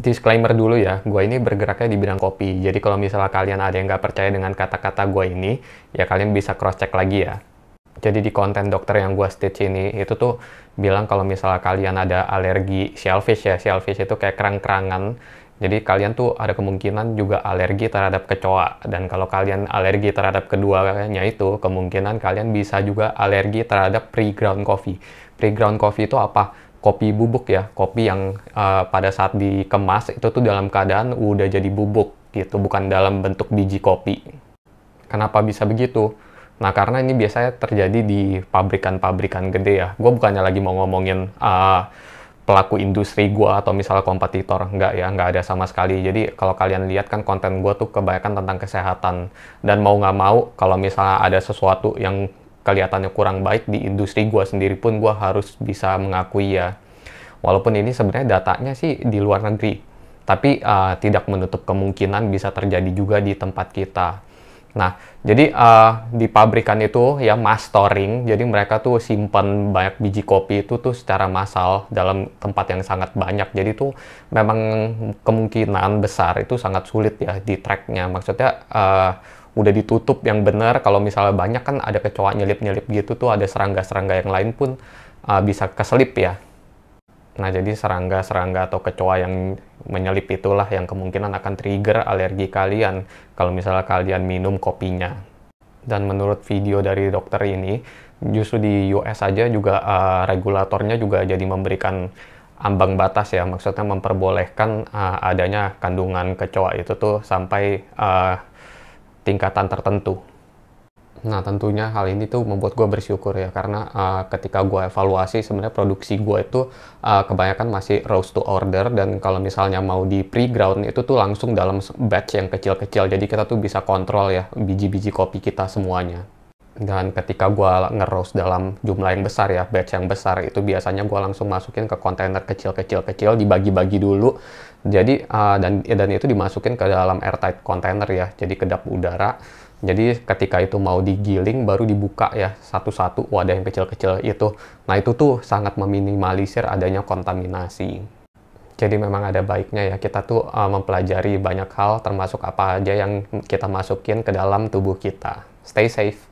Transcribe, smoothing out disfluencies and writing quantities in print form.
Disclaimer dulu ya, gue ini bergeraknya di bidang kopi. Jadi kalau misalnya kalian ada yang nggak percaya dengan kata-kata gue ini, ya kalian bisa cross-check lagi ya. Jadi di konten dokter yang gue stitch ini, itu tuh bilang kalau misalnya kalian ada alergi shellfish ya, shellfish itu kayak kerang-kerangan. Jadi kalian tuh ada kemungkinan juga alergi terhadap kecoa. Dan kalau kalian alergi terhadap keduanya itu, kemungkinan kalian bisa juga alergi terhadap pre-ground coffee. Pre-ground coffee itu apa? Kopi bubuk ya, kopi yang pada saat dikemas itu tuh dalam keadaan udah jadi bubuk gitu, bukan dalam bentuk biji kopi. Kenapa bisa begitu? Nah, karena ini biasanya terjadi di pabrikan-pabrikan gede ya. Gue bukannya lagi mau ngomongin pelaku industri gue atau misalnya kompetitor. Nggak ya, nggak ada sama sekali. Jadi kalau kalian lihat kan konten gue tuh kebanyakan tentang kesehatan. Dan mau nggak mau, kalau misalnya ada sesuatu yang kelihatannya kurang baik di industri gue sendiri pun gue harus bisa mengakui ya. Walaupun ini sebenarnya datanya sih di luar negeri. Tapi tidak menutup kemungkinan bisa terjadi juga di tempat kita. Nah, jadi di pabrikan itu ya mastering, jadi mereka tuh simpan banyak biji kopi itu tuh secara massal dalam tempat yang sangat banyak. Jadi tuh memang kemungkinan besar itu sangat sulit ya di tracknya. Maksudnya udah ditutup yang benar. Kalau misalnya banyak kan ada kecoa nyelip-nyelip gitu tuh, ada serangga-serangga yang lain pun bisa keselip ya. Nah, jadi serangga-serangga atau kecoa yang menyelip itulah yang kemungkinan akan trigger alergi kalian kalau misalnya kalian minum kopinya. Dan menurut video dari dokter ini, justru di US aja juga regulatornya juga jadi memberikan ambang batas ya, maksudnya memperbolehkan adanya kandungan kecoa itu tuh sampai tingkatan tertentu. Nah, tentunya hal ini tuh membuat gue bersyukur ya, karena ketika gue evaluasi sebenarnya produksi gue itu kebanyakan masih roast to order, dan kalau misalnya mau di pre-ground itu tuh langsung dalam batch yang kecil-kecil, jadi kita tuh bisa kontrol ya biji-biji kopi kita semuanya. Dan ketika gue nge-roast dalam jumlah yang besar ya, batch yang besar, itu biasanya gue langsung masukin ke kontainer kecil-kecil, dibagi-bagi dulu. Jadi, dan itu dimasukin ke dalam airtight container ya, jadi kedap udara. Jadi ketika itu mau digiling, baru dibuka ya satu-satu wadah yang kecil-kecil itu. Nah, itu tuh sangat meminimalisir adanya kontaminasi. Jadi memang ada baiknya ya kita tuh mempelajari banyak hal, termasuk apa aja yang kita masukin ke dalam tubuh kita. Stay safe!